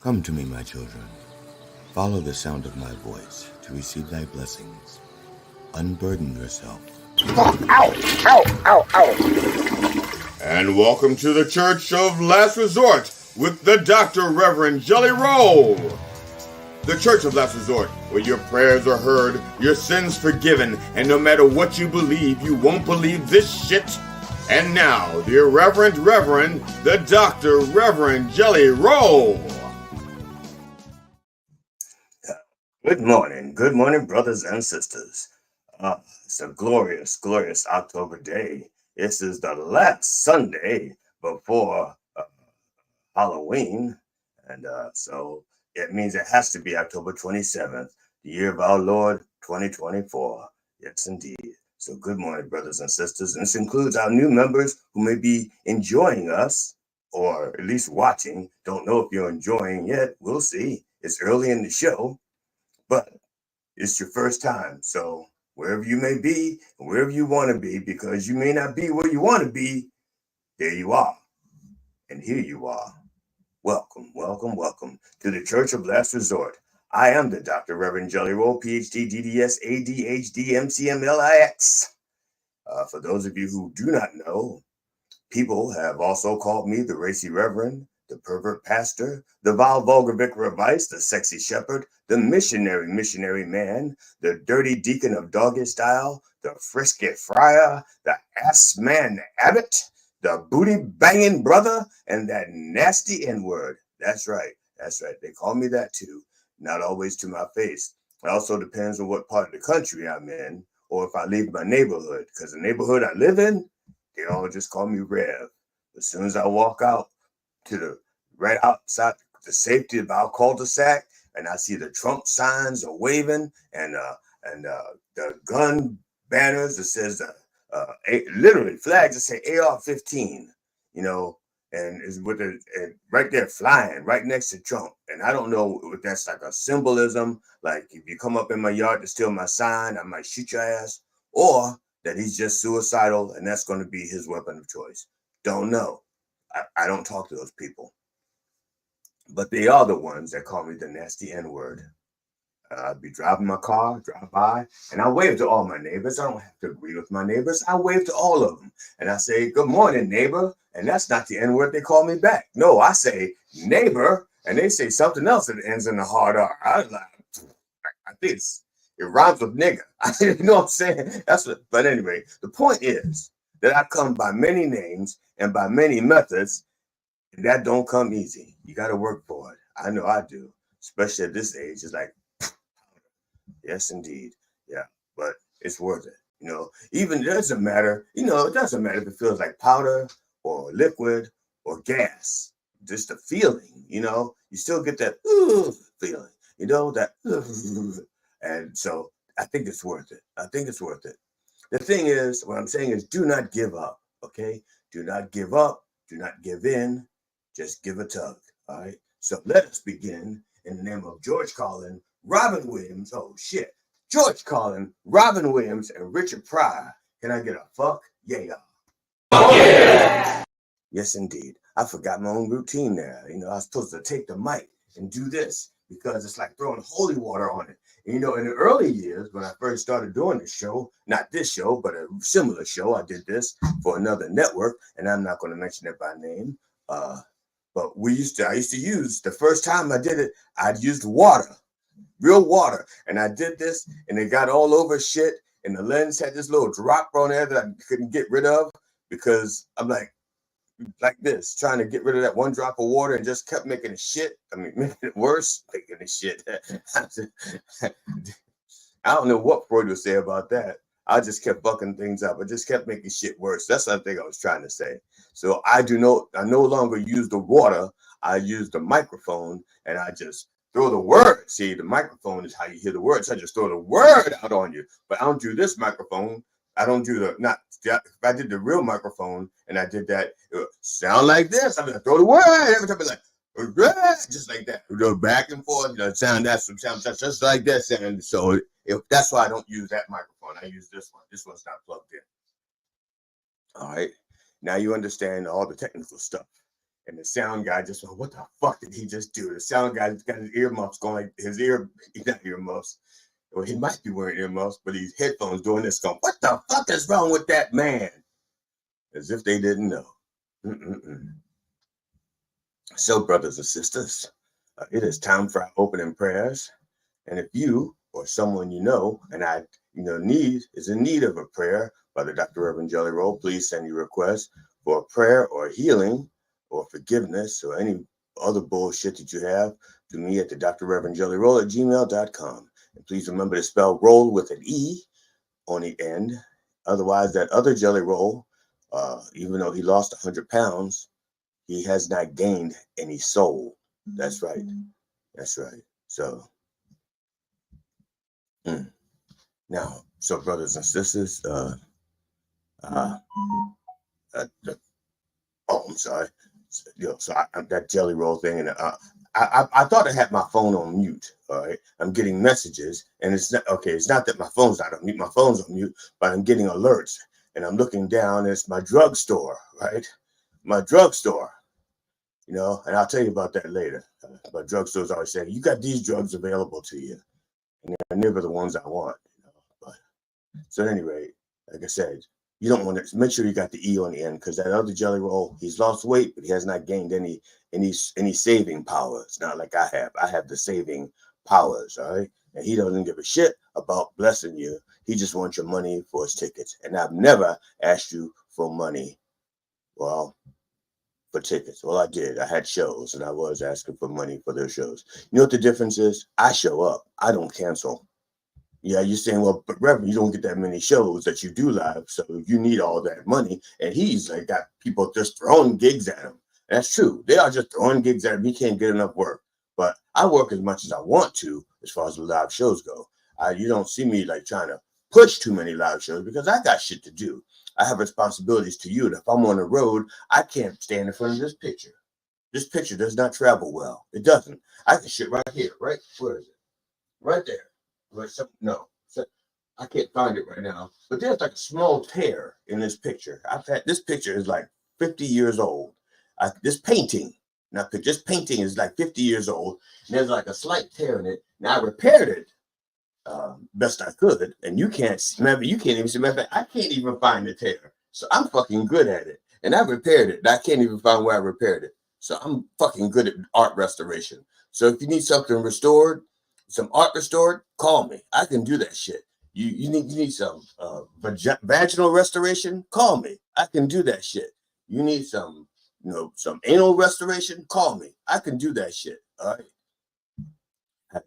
Come to me, my children. Follow the sound of my voice to receive thy blessings. Unburden yourself. Ow! Ow! Ow! Ow! And welcome to the Church of Last Resort with the Dr. Rev Jelly Rolle. The Church of Last Resort, where your prayers are heard, your sins forgiven, and no matter what you believe, you won't believe this shit. And now, the Irreverent Reverend, the Dr. Rev Jelly Rolle. Good morning, brothers and sisters. It's a glorious, glorious October day. This is the last Sunday before Halloween, and so it means it has to be October 27th, the year of our Lord 2024. Yes, indeed. So good morning, brothers and sisters. And this includes our new members who may be enjoying us, or at least watching. Don't know if you're enjoying yet. We'll see. It's early in the show, but it's your first time. So wherever you may be, and wherever you want to be, because you may not be where you want to be, there you are. And here you are. Welcome, welcome, welcome to the Church of Last Resort. I am the Dr. Rev Jelly Rolle, PhD, DDS, ADHD, MCMLIX. For those of you who do not know, people have also called me the Racy Reverend, the Pervert Pastor, the Vile Vulgar Vicar of Vice, the Sexy Shepherd, the Missionary Man, the Dirty Deacon of Doggy Style, the Frisky Friar, the Ass Man Abbot, the Booty Banging Brother, and that nasty N-word. That's right. They call me that too. Not always to my face. It also depends on what part of the country I'm in, or if I leave my neighborhood, because the neighborhood I live in, they all just call me Rev. As soon as I walk out to the right outside the safety of our cul-de-sac, and I see the Trump signs are waving, and the gun banners that says literally flags that say AR-15, and is with it right there flying right next to Trump. And I don't know if that's like a symbolism, like if you come up in my yard to steal my sign, I might shoot your ass, or that he's just suicidal and that's going to be his weapon of choice. Don't know. I don't talk to those people. But they are the ones that call me the nasty N-word. I'd be driving my car, drive by, and I wave to all my neighbors. I don't have to agree with my neighbors. I wave to all of them. And I say, good morning, neighbor. And that's not the N-word they call me back. No, I say neighbor, and they say something else that ends in a hard R. I think it rhymes with nigger. You know what I'm saying? But anyway, the point is that I come by many names and by many methods, and that don't come easy. You got to work for it. I know I do, especially at this age. It's like, yes, indeed. Yeah, but it's worth it. Even it doesn't matter. It doesn't matter if it feels like powder or liquid or gas. Just the feeling, you still get that feeling, that. And so I think it's worth it. The thing is, what I'm saying is do not give up, okay? Do not give up. Do not give in. Just give a tug, all right? So let us begin in the name of George Carlin, Robin Williams, George Carlin, Robin Williams, and Richard Pryor. Can I get a fuck? Yeah. Fuck yeah! Yes, indeed. I forgot my own routine there. I was supposed to take the mic and do this because it's like throwing holy water on it. In the early years, when I first started doing this show, not this show, but a similar show, I did this for another network, and I'm not going to mention it by name. But I used to use, the first time I did it, I'd used water. Real water. And I did this and it got all over shit. And the lens had this little drop on there that I couldn't get rid of because I'm like this, trying to get rid of that one drop of water and just kept making it shit. Making it worse, making it shit. I don't know what Freud would say about that. I just kept fucking things up. I just kept making shit worse. That's something I was trying to say. So I no longer use the water. I use the microphone and I just throw the word. See, the microphone is how you hear the words. I just throw the word out on you. But I don't do this microphone. I don't do if I did the real microphone and I did that, it would sound like this. I'm going to throw the word every time. Like, just like that. We go back and forth, sound just like that sound. So That's why I don't use that microphone. I use this one. This one's not plugged in. All right. Now you understand all the technical stuff. And the sound guy just went, what the fuck did he just do? The sound guy's got his earmuffs going, he's not earmuffs. Well, he might be wearing earmuffs, but he's headphones doing this going, what the fuck is wrong with that man? As if they didn't know. So, brothers and sisters, it is time for our opening prayers. And if you or someone you know is in need of a prayer by the Dr. Rev Jelly Rolle, please send your request for a prayer or healing or forgiveness or any other bullshit that you have to me at the Dr. Rev Jelly Rolle at gmail.com. And please remember to spell roll with an E on the end. Otherwise, that other Jelly Roll, even though he lost 100 pounds, he has not gained any soul. That's right. That's right. So, now, so brothers and sisters, I'm sorry. So I'm that Jelly Roll thing, and I thought I had my phone on mute. All right, I'm getting messages, and it's not okay. It's not that my phone's not on mute. My phone's on mute, but I'm getting alerts, and I'm looking down. And it's my drugstore, right? My drugstore. And I'll tell you about that later. But drugstores always say, you got these drugs available to you, and they're never the ones I want. But so at any rate, like I said, you don't want to make sure you got the E on the end, because that other Jelly Roll, he's lost weight, but he has not gained any saving powers. Not like I have. I have the saving powers, all right? And he doesn't give a shit about blessing you. He just wants your money for his tickets. And I've never asked you for money, for tickets. Well, I did. I had shows, and I was asking for money for their shows. You know what the difference is? I show up. I don't cancel. Yeah, you're saying, well, but Reverend, you don't get that many shows that you do live, so you need all that money. And he's like got people just throwing gigs at him. That's true. They are just throwing gigs at him. He can't get enough work. But I work as much as I want to as far as the live shows go. You don't see me like trying to push too many live shows because I got shit to do. I have responsibilities to you. And if I'm on the road, I can't stand in front of this picture. This picture does not travel well. It doesn't. I can shit right here, right? Where is it? Right there. I can't find it right now. But there's like a small tear in this picture. This picture is like 50 years old. This painting is like 50 years old. And there's like a slight tear in it. Now I repaired it best I could. And you can't even see. I can't even find the tear. So I'm fucking good at it. And I repaired it. And I can't even find where I repaired it. So I'm fucking good at art restoration. So if you need something restored, some art restored, call me. I can do that shit. You need some vaginal restoration, call me. I can do that shit. You need some anal restoration, call me. I can do that shit. All right.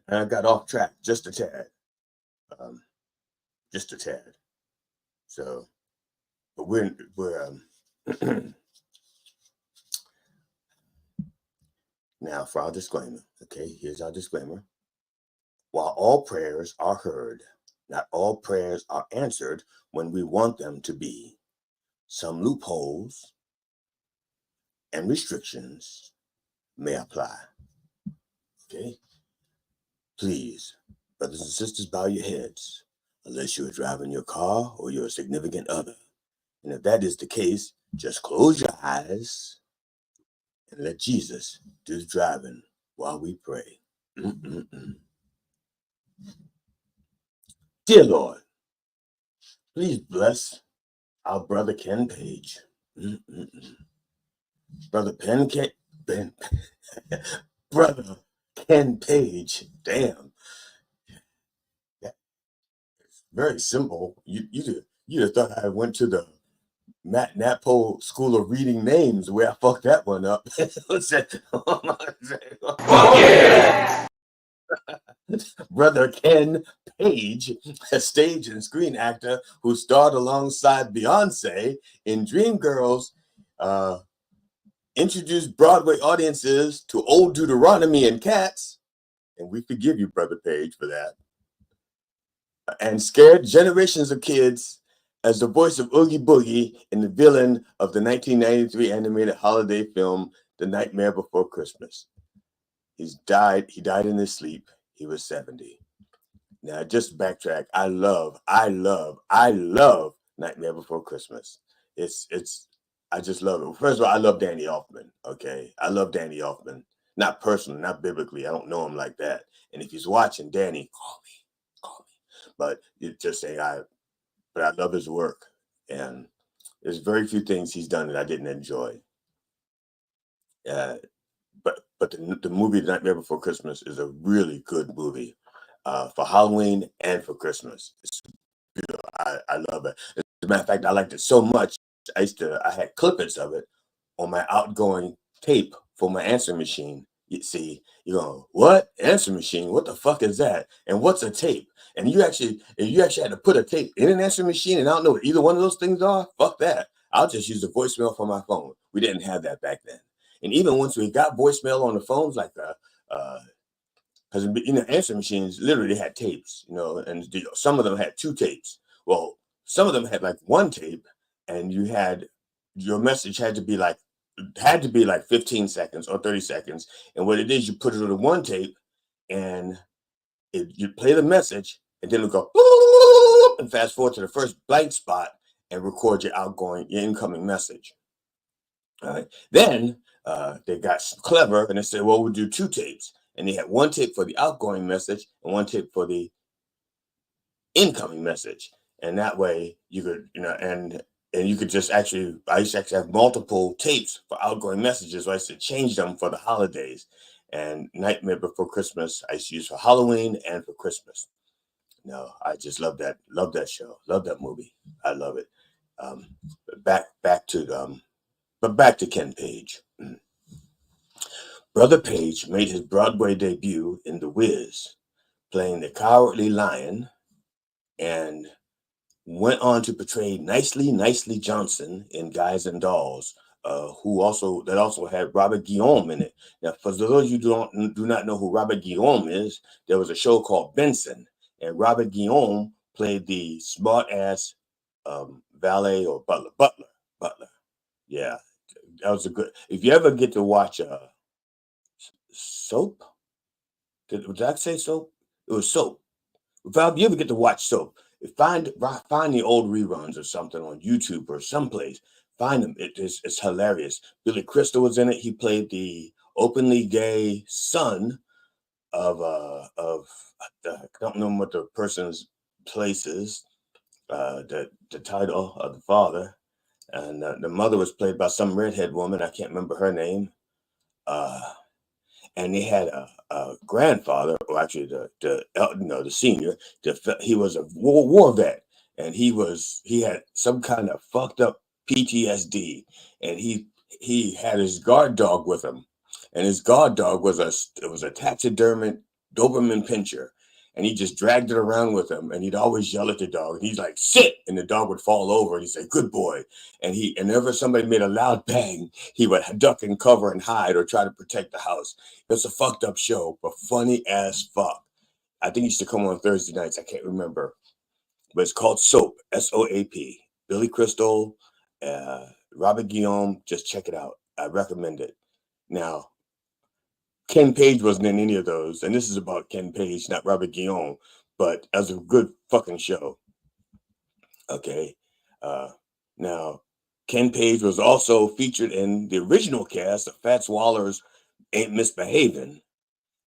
And I got off track just a tad. So, but we're now for our disclaimer. Okay, here's our disclaimer. While all prayers are heard, not all prayers are answered when we want them to be. Some loopholes and restrictions may apply. Okay? Please, brothers and sisters, bow your heads, unless you're driving your car or you're a significant other. And if that is the case, just close your eyes and let Jesus do the driving while we pray. Dear Lord, please bless our brother Ken Page. Brother Brother Ken Page. Damn. It's very simple. You'd have thought I went to the Matt Nappo School of Reading Names where I fucked that one up. Fuck yeah! Brother Ken Page, a stage and screen actor who starred alongside Beyonce in Dreamgirls, introduced Broadway audiences to Old Deuteronomy and Cats, and we forgive you, Brother Page, for that, and scared generations of kids as the voice of Oogie Boogie in the villain of the 1993 animated holiday film, The Nightmare Before Christmas. He died in his sleep. He was 70. Now, just backtrack. I love Nightmare Before Christmas. I just love it. First of all, I love Danny Elfman. Okay, I love Danny Elfman. Not personally, not biblically. I don't know him like that. And if he's watching, Danny, call me. But you just say but I love his work, and there's very few things he's done that I didn't enjoy. But the movie Nightmare Before Christmas is a really good movie for Halloween and for Christmas. I love it. As a matter of fact, I liked it so much. I had clippings of it on my outgoing tape for my answering machine. You see, you go, what answer machine? What the fuck is that? And what's a tape? And if you actually had to put a tape in an answering machine, and I don't know what either one of those things are, fuck that. I'll just use the voicemail for my phone. We didn't have that back then. And even once we got voicemail on the phones, like because answering machines literally had tapes, and some of them had two tapes. Well, some of them had like one tape, and your message had to be like 15 seconds or 30 seconds. And what it is, you put it on the one tape, and you play the message, and then it'll go and fast forward to the first blank spot and record your incoming message. All right. Then they got clever and they said, well, we'll do two tapes. And they had one tape for the outgoing message and one tape for the incoming message. And that way you could, and you could just actually, I used to actually have multiple tapes for outgoing messages. So I used to change them for the holidays. And Nightmare Before Christmas, I used to use for Halloween and for Christmas. No, I just love that show. Love that movie. I love it. Back to Ken Page. Brother Page made his Broadway debut in The Wiz, playing the Cowardly Lion, and went on to portray Nicely Johnson in Guys and Dolls, that also had Robert Guillaume in it. Now, for those of you who do not know who Robert Guillaume is, there was a show called Benson, and Robert Guillaume played the smart-ass valet or butler. Yeah, that was a good. If you ever get to watch Soap, did I say Soap? It was Soap. If you ever get to watch Soap, find the old reruns or something on YouTube or someplace. Find them. It's hilarious. Billy Crystal was in it. He played the openly gay son of I don't know what the person's place is. The title of the father, and the mother was played by some redhead woman. I can't remember her name. And they had a grandfather, or actually the senior. He was a war vet, and he had some kind of fucked up PTSD, and he had his guard dog with him, and his guard dog was a taxidermied Doberman Pinscher, and he just dragged it around with him, and he'd always yell at the dog, and he's like, sit, and the dog would fall over, and he'd say, good boy, and whenever somebody made a loud bang, he would duck and cover and hide or try to protect the house. It's a fucked up show, but funny as fuck. I think it used to come on Thursday nights. I can't remember, but it's called Soap, SOAP. Billy Crystal, Robert Guillaume. Just check it out. I recommend it. Now, Ken Page wasn't in any of those, and this is about Ken Page, not Robert Guillaume, but as a good fucking show. Okay. Now, Ken Page was also featured in the original cast of Fats Waller's Ain't Misbehaving,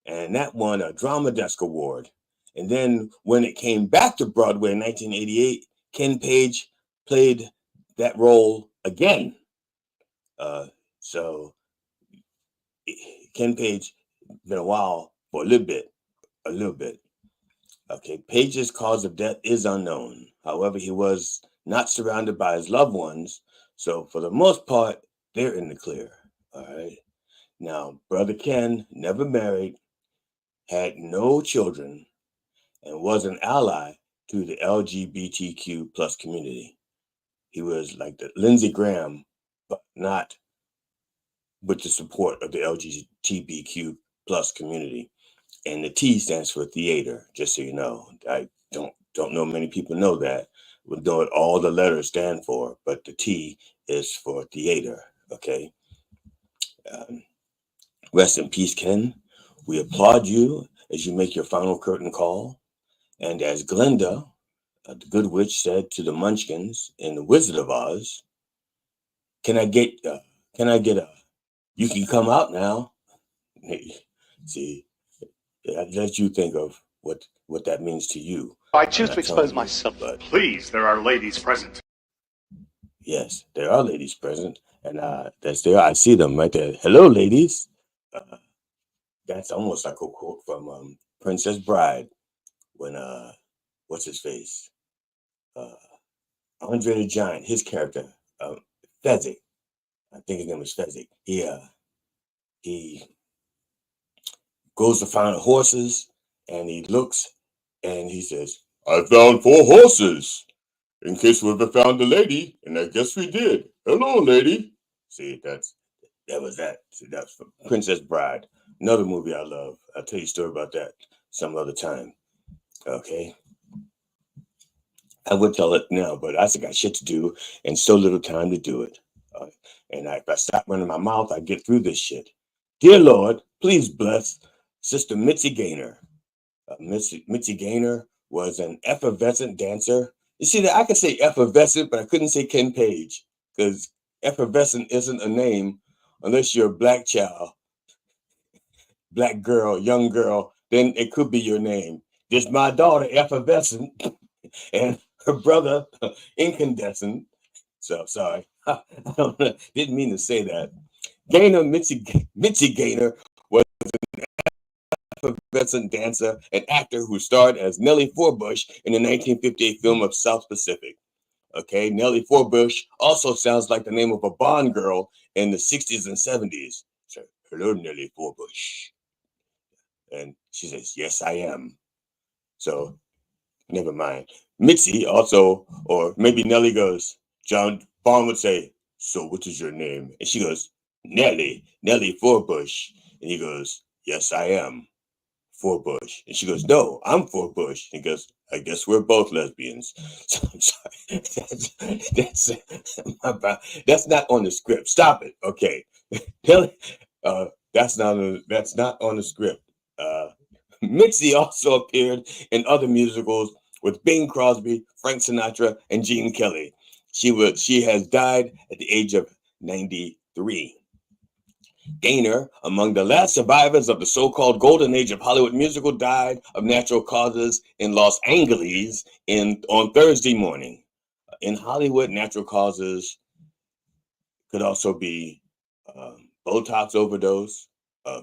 and that won a Drama Desk Award. And then when it came back to Broadway in 1988, Ken Page played that role again. So Ken Page been a while for a little bit. Okay, Page's cause of death is unknown. However, he was not surrounded by his loved ones, so for the most part, they're in the clear. All right. Now, Brother Ken never married, had no children, and was an ally to the LGBTQ plus community. He was like the Lindsey Graham, but not with the support of the LGBTQ plus community. And the T stands for theater, just so you know. I don't know many people know that. We know what all the letters stand for, but the T is for theater, okay? Rest in peace, Ken. We applaud you as you make your final curtain call. And as Glinda, the good witch, said to the Munchkins in The Wizard of Oz, can I get you can come out now. See, I let you think of what that means to you. I choose to expose myself. But please, there are ladies present. yes, there are ladies present, and that's there. I see them right there. Hello, ladies. That's almost like a quote from Princess Bride when what's his face? Andre the Giant, his character, Fezzik. I think his name was Fezzik. He goes to find the horses, and he looks, and he says, "I found 4 horses. In case we ever found a lady, and I guess we did. Hello, lady." See, that was that. See, that's from Princess Bride. Another movie I love. I'll tell you a story about that some other time. Okay. I would tell it now, but I still got shit to do and so little time to do it. And if I stop running my mouth, I get through this shit. Dear Lord, please bless Sister Mitzi Gaynor. Mitzi Gaynor was an effervescent dancer. You see, that I could say effervescent, but I couldn't say Ken Page because effervescent isn't a name unless you're a black child, black girl, young girl. Then it could be your name. There's my daughter, effervescent, and her brother, incandescent. So sorry, I didn't mean to say that. Mitzi Gaynor was an effervescent dancer and actor who starred as Nellie Forbush in the 1958 film of South Pacific. Okay, Nellie Forbush also sounds like the name of a Bond girl in the 60s and 70s. So, hello, Nellie Forbush. And she says, yes, I am. So, never mind. Mitzi also, or maybe Nellie goes, John Bond would say, so what is your name? And she goes, Nellie Forbush. And he goes, yes, I am Forbush. And she goes, no, I'm Forbush. And he goes, I guess we're both lesbians. So I'm sorry. That's not on the script. Stop it. Okay. That's not on the script. Mitzi also appeared in other musicals with Bing Crosby, Frank Sinatra, and Gene Kelly. She has died at the age of 93. Gaynor, among the last survivors of the so-called golden age of Hollywood musical, died of natural causes in Los Angeles on Thursday morning. In Hollywood, natural causes could also be Botox overdose,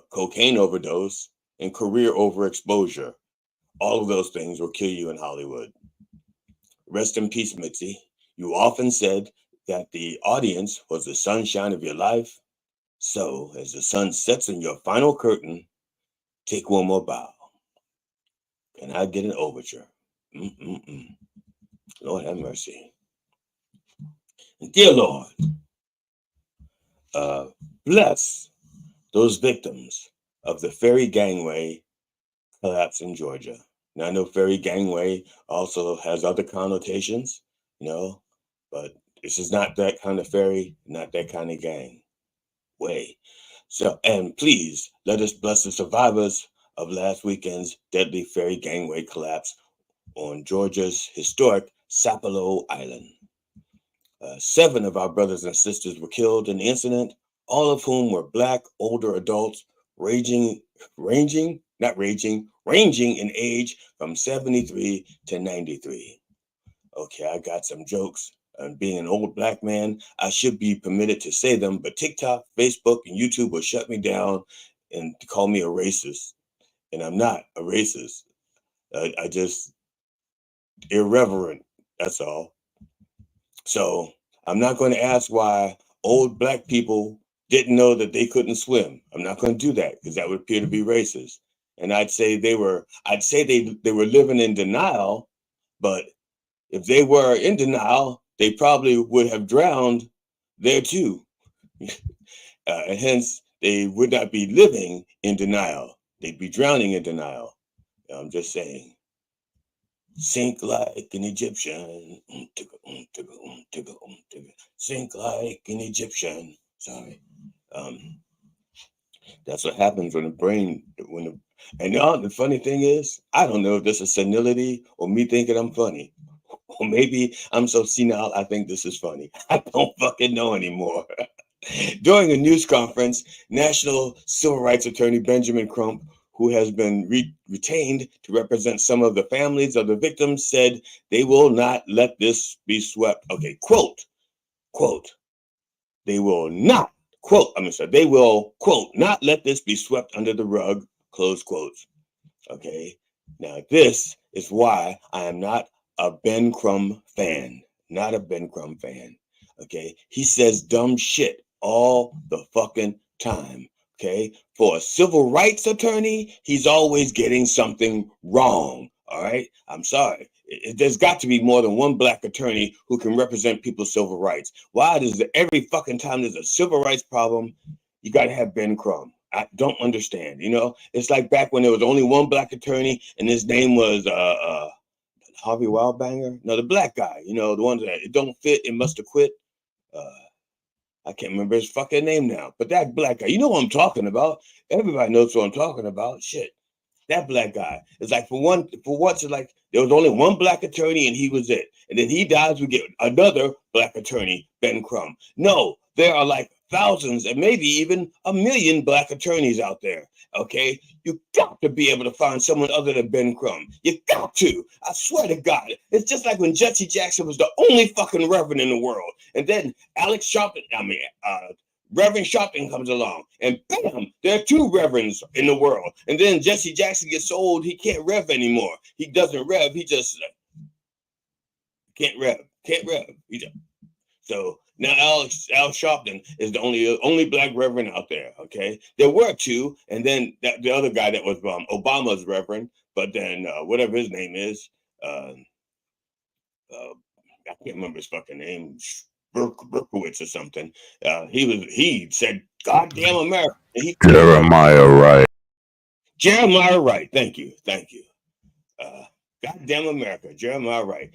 cocaine overdose, and career overexposure. All of those things will kill you in Hollywood. Rest in peace, Mitzi. You often said that the audience was the sunshine of your life. So, as the sun sets in your final curtain, take one more bow. Can I get an overture? Lord have mercy. And dear Lord, bless those victims of the ferry gangway collapse in Georgia. Now, I know ferry gangway also has other connotations, but this is not that kind of ferry, not that kind of gang way. So, and please let us bless the survivors of last weekend's deadly ferry gangway collapse on Georgia's historic Sapelo Island. 7 of our brothers and sisters were killed in the incident, all of whom were Black older adults, ranging in age from 73 to 93. Okay, I got some jokes. Being an old Black man, I should be permitted to say them, but TikTok, Facebook, and YouTube will shut me down and call me a racist. And I'm not a racist. I just irreverent. That's all. So I'm not going to ask why old Black people didn't know that they couldn't swim. I'm not going to do that because that would appear to be racist. And I'd say they were living in denial, but if they were in denial, they probably would have drowned there too. And hence, they would not be living in denial. They'd be drowning in denial. I'm just saying. Sink like an Egyptian. Sink like an Egyptian. Sorry. That's what happens when the And now the funny thing is, I don't know if this is senility or me thinking I'm funny. Or maybe I'm so senile, I think this is funny. I don't fucking know anymore. During a news conference, National Civil Rights Attorney Benjamin Crump, who has been retained to represent some of the families of the victims, said they will not let this be swept. Okay, quote, they will not, they will, quote, not let this be swept under the rug, close quotes. Okay, now this is why I am not a Ben Crumb fan. Not a Ben Crumb fan. Okay, he says dumb shit all the fucking time. Okay, for a civil rights attorney, he's always getting something wrong. All right, I'm sorry. There's got to be more than one black attorney who can represent people's civil rights. Why does every fucking time there's a civil rights problem, you got to have Ben Crumb? I don't understand. You know, it's like back when there was only one black attorney, and his name was Harvey Wildbanger. No, the black guy. You know, the one that it don't fit, it must have quit. I can't remember his fucking name now, but that black guy. You know what I'm talking about? Everybody knows what I'm talking about. Shit, that black guy. It's like for once, it's like there was only one black attorney, and he was it. And then he dies, we get another black attorney, Ben Crumb. No, there are like thousands and maybe even a million black attorneys out there. Okay, you got to be able to find someone other than Ben Crumb. You got to. I swear to God, it's just like when Jesse Jackson was the only fucking reverend in the world, and then Reverend Sharpton comes along, and bam, there are two reverends in the world. And then Jesse Jackson gets so old he can't rev anymore. He doesn't rev. He just can't rev. So now Al Sharpton is the only black reverend out there. Okay, there were two, and then the other guy that was Obama's reverend, but then whatever his name is, I can't remember his fucking name. Berkowitz or something. He said, "Goddamn America." Jeremiah Wright. Jeremiah Wright. Thank you. Goddamn America. Jeremiah Wright.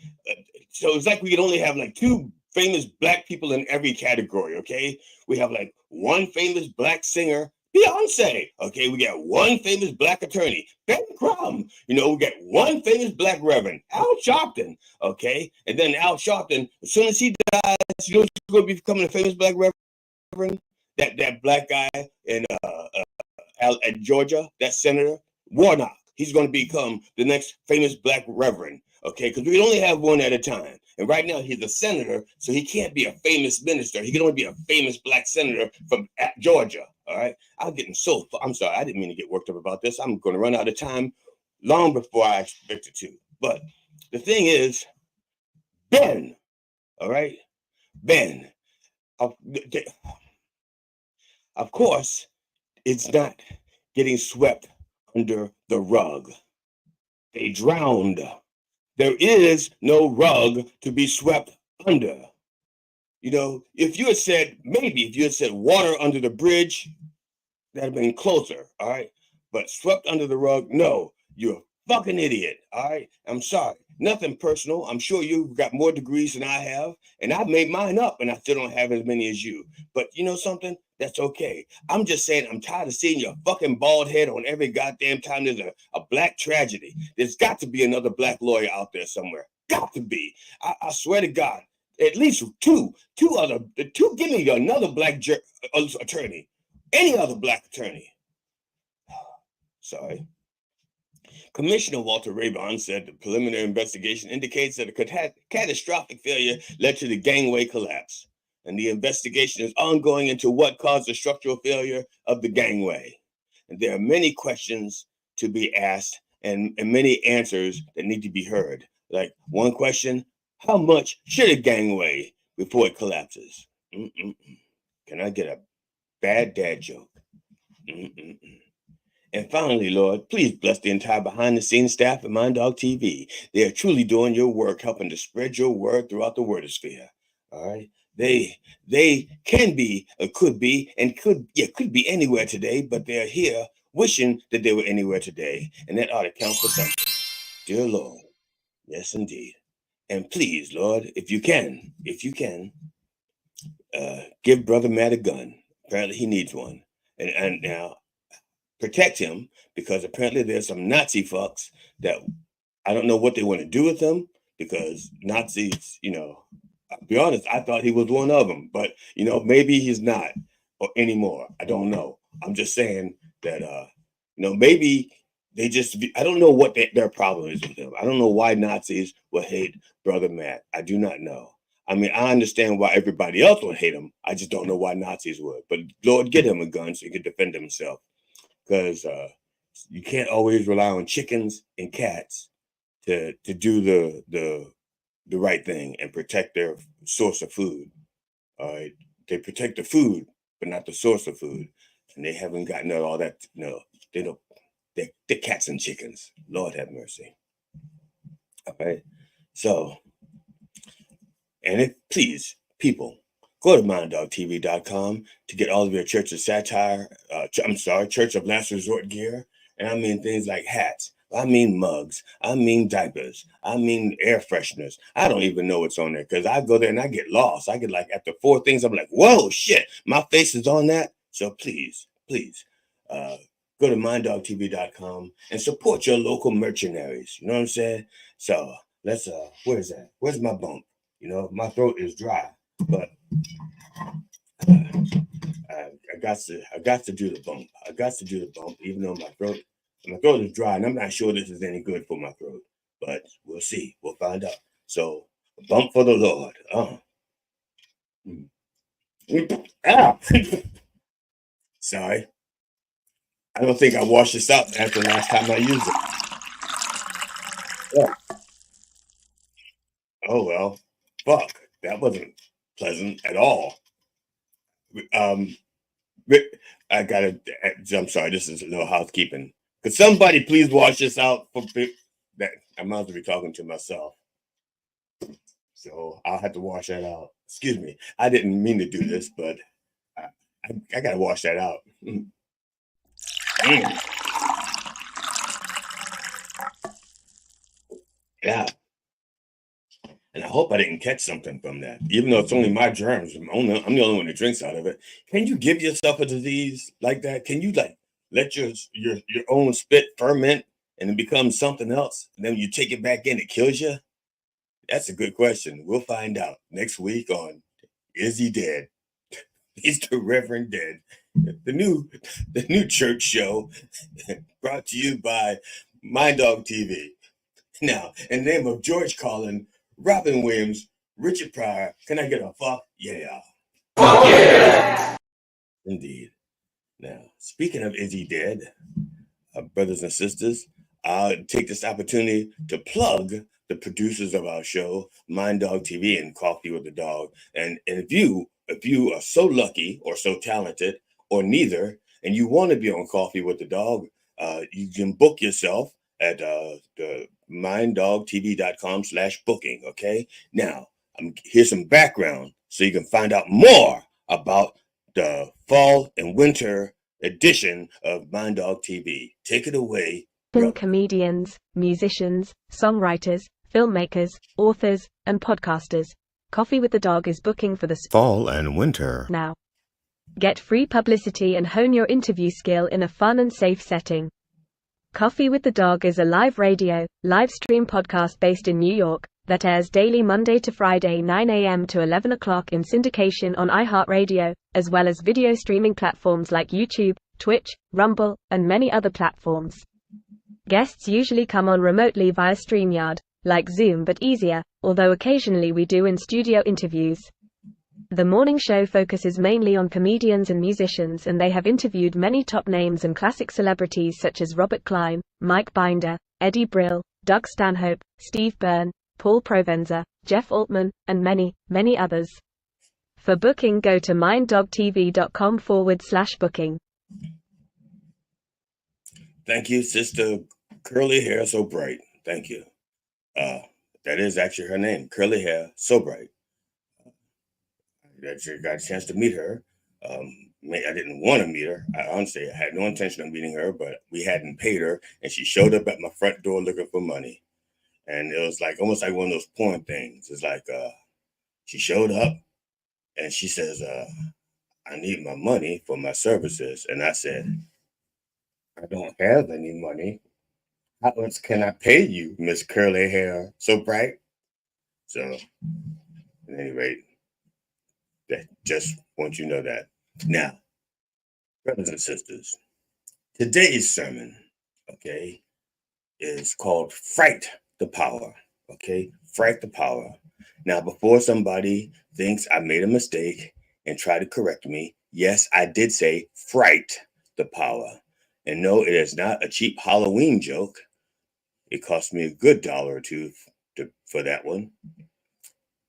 So it's like we could only have like two famous black people in every category. Okay, we have like one famous black singer, Beyonce. Okay, we got one famous black attorney, Ben Crumb. You know, we got one famous black reverend, Al Sharpton. Okay, and then Al Sharpton, as soon as he dies, you know who's going to be becoming a famous black reverend? That black guy in at Georgia, that senator Warnock. He's going to become the next famous black reverend. Okay, because we can only have one at a time. And right now he's a senator, so he can't be a famous minister. He can only be a famous black senator from Georgia. All right, I'm sorry, I didn't mean to get worked up about this. I'm going to run out of time long before I expected to. But the thing is, Ben, all right, Ben, of course, it's not getting swept under the rug. They drowned. There is no rug to be swept under. You know, if you had said water under the bridge, that'd have been closer, all right? But swept under the rug, no, you're a fucking idiot, all right? I'm sorry. Nothing personal. I'm sure you've got more degrees than I have, and I've made mine up, and I still don't have as many as you. But you know something? That's okay. I'm just saying I'm tired of seeing your fucking bald head on every goddamn time there's a black tragedy. There's got to be another black lawyer out there somewhere. Got to be. I swear to God, at least two. Give me another black attorney. Any other black attorney. Sorry. Commissioner Walter Rabon said the preliminary investigation indicates that a catastrophic failure led to the gangway collapse. And the investigation is ongoing into what caused the structural failure of the gangway. And there are many questions to be asked and many answers that need to be heard. Like one question, how much should a gangway before it collapses? Can I get a bad dad joke? And finally, Lord, please bless the entire behind-the-scenes staff at Mind Dog TV. They are truly doing your work, helping to spread your word throughout the wordosphere. All right, they can be, could be be anywhere today, but they're here wishing that they were anywhere today, and that ought to count for something. Dear Lord, yes indeed, and please, Lord, if you can, give Brother Matt a gun. Apparently, he needs one, and now. protect him, because apparently there's some Nazi fucks that I don't know what they want to do with him, because Nazis, I'll be honest, I thought he was one of them, but maybe he's not anymore. I don't know. I'm just saying that maybe they just I don't know what their problem is with him. I don't know why Nazis would hate Brother Matt. I do not know. I mean, I understand why everybody else would hate him. I just don't know why Nazis would. But Lord, get him a gun so he can defend himself, because you can't always rely on chickens and cats to do the right thing and protect their source of food. All right, they protect the food, but not the source of food, and they haven't gotten all that. No, they don't. They're cats and chickens. Lord have mercy. Okay, so, and if please, people, go to minddogtv.com to get all of your Church of Satire. Church of Last Resort gear, and I mean things like hats. I mean mugs. I mean diapers. I mean air fresheners. I don't even know what's on there, because I go there and I get lost. I get like after 4 things, I'm like, whoa, shit, my face is on that. So please, go to minddogtv.com and support your local mercenaries. You know what I'm saying? So let's where is that? Where's my bump? My throat is dry, but I got to do the bump. I got to do the bump, even though my throat is dry, and I'm not sure this is any good for my throat, but we'll see. We'll find out. So, bump for the Lord. Sorry. I don't think I washed this up after the last time I used it. Yeah. Oh, well. Fuck. That wasn't pleasant at all. I'm sorry. This is a little housekeeping. Could somebody please wash this out? That I might as well be talking to myself. So I'll have to wash that out. Excuse me. I didn't mean to do this, but I got to wash that out. Yeah. And I hope I didn't catch something from that, even though it's only my germs. I'm the only one that drinks out of it. Can you give yourself a disease like that? Can you let your own spit ferment and it becomes something else, and then you take it back in, it kills you? That's a good question. We'll find out next week on Is He Dead? Is the Reverend Dead? The new church show brought to you by My Dog TV. Now, in the name of George Carlin, Robin Williams, Richard Pryor, can I get a fuck? Yeah. Fuck yeah! Indeed. Now, speaking of Is He Dead, brothers and sisters, I'll take this opportunity to plug the producers of our show, Mind Dog TV and Coffee with the Dog. And if you are so lucky or so talented or neither, and you want to be on Coffee with the Dog, you can book yourself at the minddogtv.com/booking. Okay. Now, here's some background so you can find out more about the fall and winter edition of Mind Dog TV. Take it away. Comedians, musicians, songwriters, filmmakers, authors, and podcasters. Coffee with the Dog is booking for the fall and winter now. Get free publicity and hone your interview skill in a fun and safe setting. Coffee with the Dog is a live stream podcast based in New York that airs daily Monday to Friday 9 a.m. to 11 o'clock in syndication on iHeartRadio, as well as video streaming platforms like YouTube, Twitch, Rumble, and many other platforms. Guests usually come on remotely via StreamYard, like Zoom but easier, although occasionally we do in-studio interviews. The morning show focuses mainly on comedians and musicians, and they have interviewed many top names and classic celebrities such as Robert Klein, Mike Binder, Eddie Brill, Doug Stanhope, Steve Byrne, Paul Provenza, Jeff Altman, and many, many others. For booking, go to minddogtv.com/booking. Thank you, Sister Curly Hair So Bright. Thank you. That is actually her name, Curly Hair So Bright. I got a chance to meet her. I didn't want to meet her. I honestly had no intention of meeting her, but we hadn't paid her, and she showed up at my front door looking for money. And it was almost like one of those porn things. It's like she showed up, and she says, I need my money for my services. And I said, I don't have any money. How much can I pay you, Miss Curly Hair So Bright? So, at any rate, that just want you to know that. Now, brothers and sisters, today's sermon, okay, is called Fright the Power. Okay, Fright the Power. Now, before somebody thinks I made a mistake and try to correct me, yes, I did say Fright the Power. And no, it is not a cheap Halloween joke. It cost me a good $1 or $2 for that one.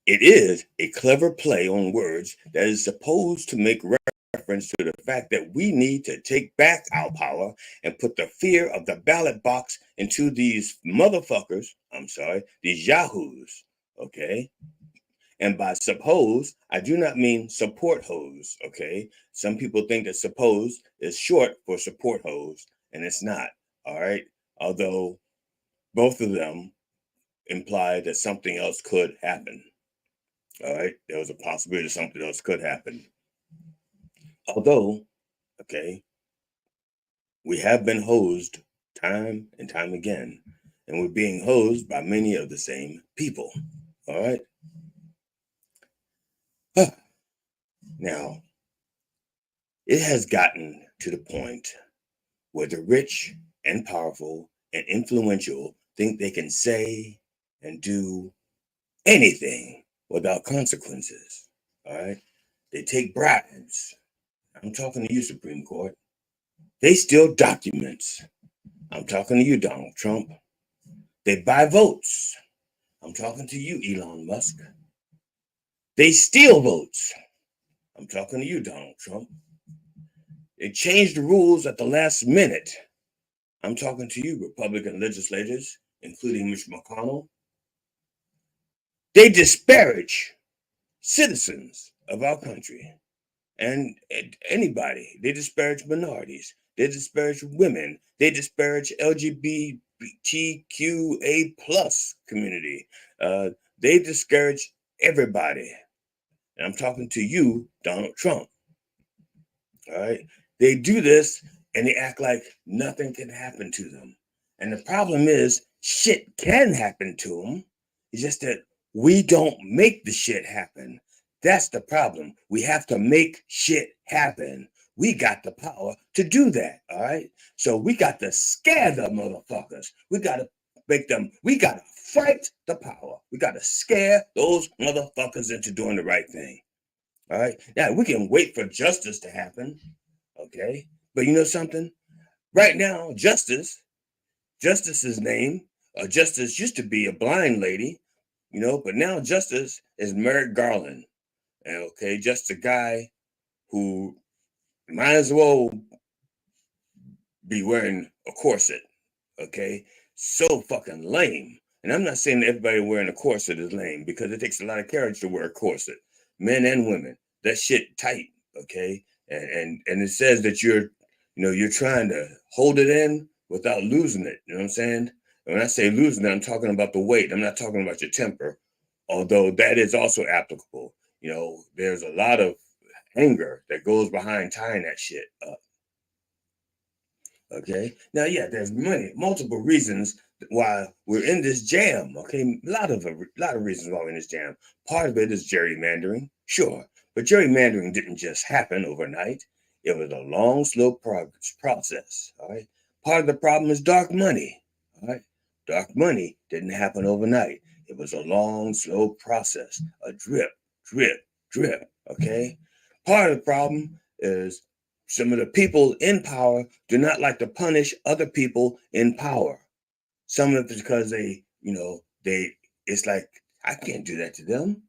It is a clever play on words that is supposed to make reference to the fact that we need to take back our power and put the fear of the ballot box into these motherfuckers, these yahoos, okay? And by suppose, I do not mean support hose, okay? Some people think that suppose is short for support hose, and it's not, all right? Although both of them imply that something else could happen, all right? There was a possibility something else could happen. Although, okay, we have been hosed time and time again, and we're being hosed by many of the same people, all right? Now, it has gotten to the point where the rich and powerful and influential think they can say and do anything without consequences, all right? They take bribes. I'm talking to you, Supreme Court. They steal documents. I'm talking to you, Donald Trump. They buy votes. I'm talking to you, Elon Musk. They steal votes. I'm talking to you, Donald Trump. They change the rules at the last minute. I'm talking to you, Republican legislators, including Mitch McConnell. They disparage citizens of our country and anybody. They disparage minorities. They disparage women. They disparage LGBTQA plus community. They discourage everybody. And I'm talking to you, Donald Trump. All right. They do this and they act like nothing can happen to them. And the problem is, shit can happen to them. It's just that we don't make the shit happen. That's the problem. We have to make shit happen. We got the power to do that. All right. So we got to scare the motherfuckers. We got to make them, we got to fight the power. We got to scare those motherfuckers into doing the right thing. All right. Now we can wait for justice to happen. Okay. But you know something? Right now, Justice's name, Justice used to be a blind lady, but now Justice is Merrick Garland. And okay, just a guy who might as well be wearing a corset. Okay. So fucking lame. And I'm not saying that everybody wearing a corset is lame, because it takes a lot of courage to wear a corset. Men and women. That shit tight. Okay. And it says that you're trying to hold it in without losing it. You know what I'm saying? And when I say losing it, I'm talking about the weight. I'm not talking about your temper, although that is also applicable. There's a lot of anger that goes behind tying that shit up. Okay. Now, yeah, there's multiple reasons why we're in this jam. Okay, a lot of reasons why we're in this jam. Part of it is gerrymandering, sure, but gerrymandering didn't just happen overnight. It was a long, slow process. All right. Part of the problem is dark money. All right. Dark money didn't happen overnight. It was a long, slow process. A drip, drip, drip. Okay. Part of the problem is some of the people in power do not like to punish other people in power. Some of it is because it's like, I can't do that to them.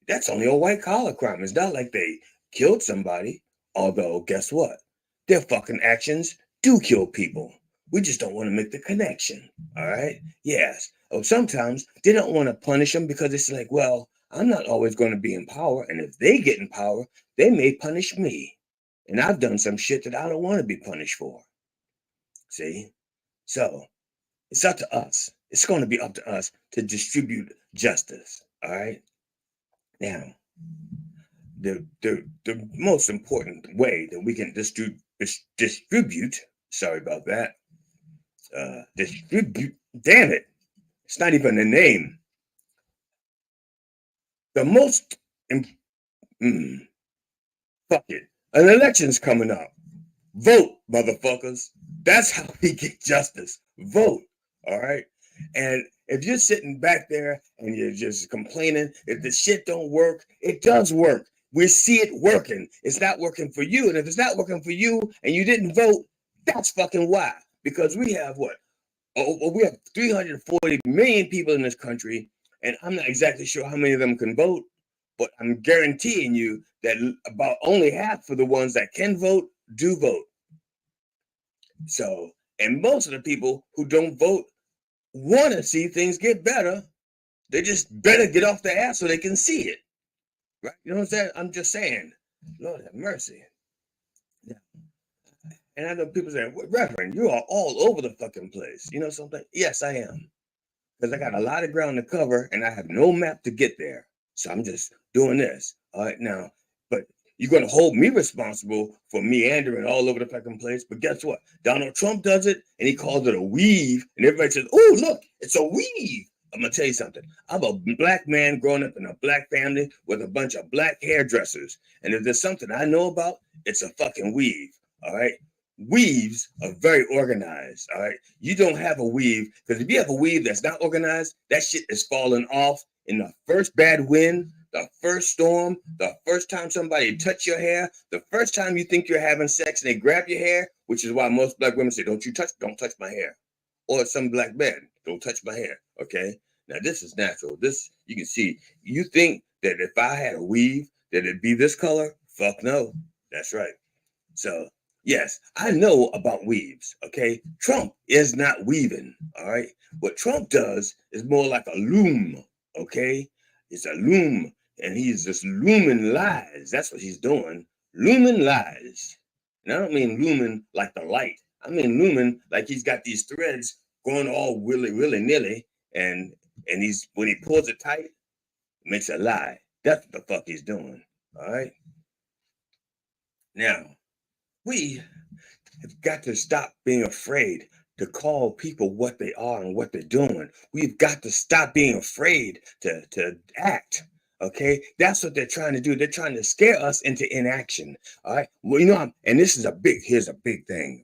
That's only a white collar crime. It's not like they killed somebody. Although, guess what? Their fucking actions do kill people. We just don't want to make the connection. All right? Yes. Sometimes they don't want to punish them because it's like, well, I'm not always going to be in power. And if they get in power, they may punish me. And I've done some shit that I don't want to be punished for. See? So it's up to us. It's going to be up to us to distribute justice. All right? Now, the most important way that we can distribute Sorry about that. Damn it. It's not even a name. The most, fuck it. An election's coming up. Vote, motherfuckers. That's how we get justice. Vote. All right. And if you're sitting back there and you're just complaining if the shit don't work, it does work. We see it working. It's not working for you. And if it's not working for you and you didn't vote, that's fucking why. Because we have what? We have 340 million people in this country, and I'm not exactly sure how many of them can vote, but I'm guaranteeing you that about only half of the ones that can vote do vote. So, and most of the people who don't vote want to see things get better. They just better get off their ass so they can see it. Right? You know what I'm saying? I'm just saying, Lord have mercy. Yeah. And I know people say, Reverend, you are all over the fucking place. You know something? Yes, I am. Because I got a lot of ground to cover and I have no map to get there. So I'm just doing this. All right, now, but you're going to hold me responsible for meandering all over the fucking place. But guess what? Donald Trump does it and he calls it a weave. And everybody says, oh, look, it's a weave. I'm going to tell you something. I'm a black man growing up in a black family with a bunch of black hairdressers. And if there's something I know about, it's a fucking weave. All right. Weaves are very organized. All right. You don't have a weave because if you have a weave that's not organized, that shit is falling off in the first bad wind, the first storm, the first time somebody touch your hair, the first time you think you're having sex and they grab your hair, which is why most black women say, don't touch my hair. Or some black men, don't touch my hair. Okay. Now this is natural. This, you can see, you think that if I had a weave, that it'd be this color? Fuck no. That's right. So, yes, I know about weaves, okay? Trump is not weaving, all right? What Trump does is more like a loom, okay? It's a loom, and he's just looming lies. That's what he's doing, looming lies. And I don't mean looming like the light. I mean looming like he's got these threads going all willy-nilly, and he's, when he pulls it tight, it makes a lie. That's what the fuck he's doing, all right? Now, we have got to stop being afraid to call people what they are and what they're doing. We've got to stop being afraid to act. Okay, that's what they're trying to do. They're trying to scare us into inaction. All right. Well, you know, and this is here's a big thing,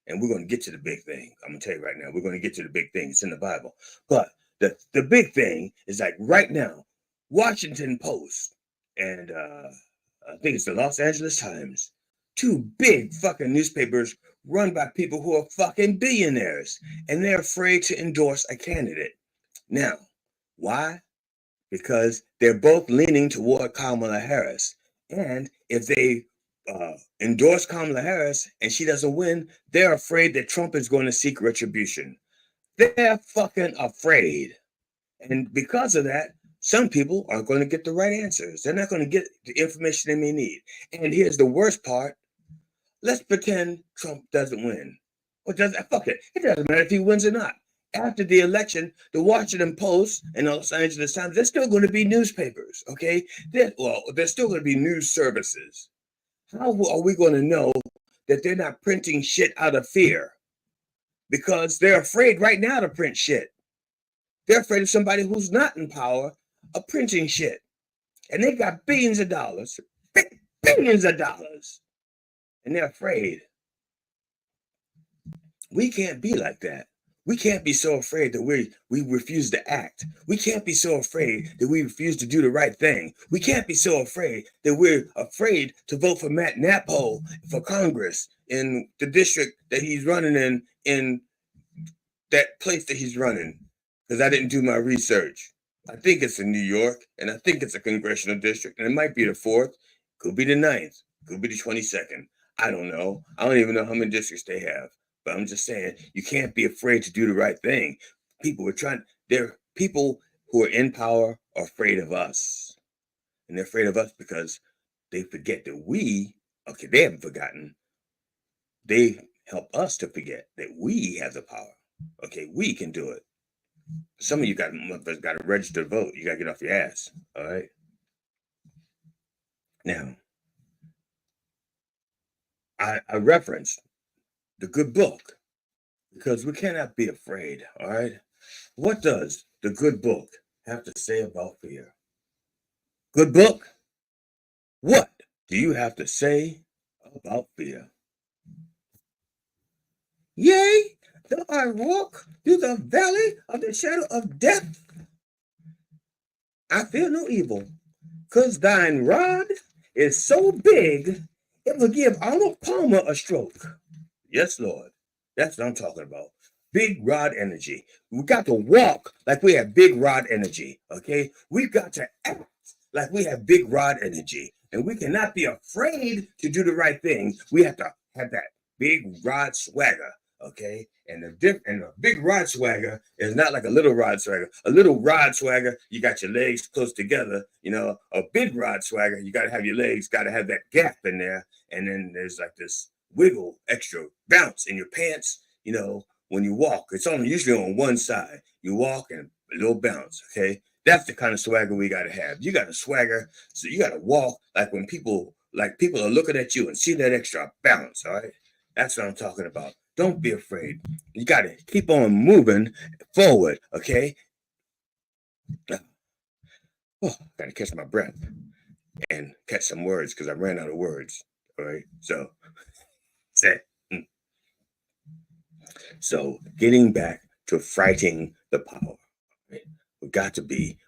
and we're going to get to the big thing. I'm going to tell you right now, we're going to get to the big thing. It's in the Bible. But the big thing is like right now, Washington Post and I think it's the Los Angeles Times, two big fucking newspapers run by people who are fucking billionaires, and they're afraid to endorse a candidate. Now, why? Because they're both leaning toward Kamala Harris. And if they endorse Kamala Harris and she doesn't win, they're afraid that Trump is going to seek retribution. They're fucking afraid. And because of that, some people aren't going to get the right answers. They're not going to get the information they may need. And here's the worst part. Let's pretend Trump doesn't win. Or fuck it. It doesn't matter if he wins or not. After the election, the Washington Post and the Los Angeles Times, they're still going to be newspapers, okay? They're still going to be news services. How are we going to know that they're not printing shit out of fear? Because they're afraid right now to print shit. They're afraid of somebody who's not in power of printing shit. And they got billions of dollars. Billions of dollars. And they're afraid. We can't be like that. We can't be so afraid that we refuse to act. We can't be so afraid that we refuse to do the right thing. We can't be so afraid that we're afraid to vote for Matt Napo for Congress in the district that he's running in that place that he's running. Because I didn't do my research. I think it's in New York, and I think it's a congressional district, and it might be the 4th, could be the 9th, could be the 22nd. I don't know. I don't even know how many districts they have. But I'm just saying, you can't be afraid to do the right thing. People who are in power are afraid of us. And they're afraid of us because they forget that they haven't forgotten. They help us to forget that we have the power. Okay, we can do it. Some of you got to register to vote. You got to get off your ass. All right. Now, I referenced the good book, because we cannot be afraid, all right? What does the good book have to say about fear? Good book, what do you have to say about fear? Yea, though I walk through the valley of the shadow of death, I fear no evil, because thine rod is so big, it will give Arnold Palmer a stroke. Yes, Lord. That's what I'm talking about. Big rod energy. We got to walk like we have big rod energy, okay? We've got to act like we have big rod energy. And we cannot be afraid to do the right thing. We have to have that big rod swagger, okay? And the big rod swagger is not like a little rod swagger. A little rod swagger, you got your legs close together. You know, a big rod swagger, you got to have your legs, got to have that gap in there. And then there's like this wiggle, extra bounce in your pants, you know, when you walk. It's usually on one side. You walk and a little bounce, okay? That's the kind of swagger we got to have. You got to swagger, so you got to walk like when people are looking at you and see that extra bounce, all right? That's what I'm talking about. Don't be afraid. You got to keep on moving forward, okay? Oh, got to catch my breath and catch some words because I ran out of words, all right? So getting back to fighting the power, right? We got to be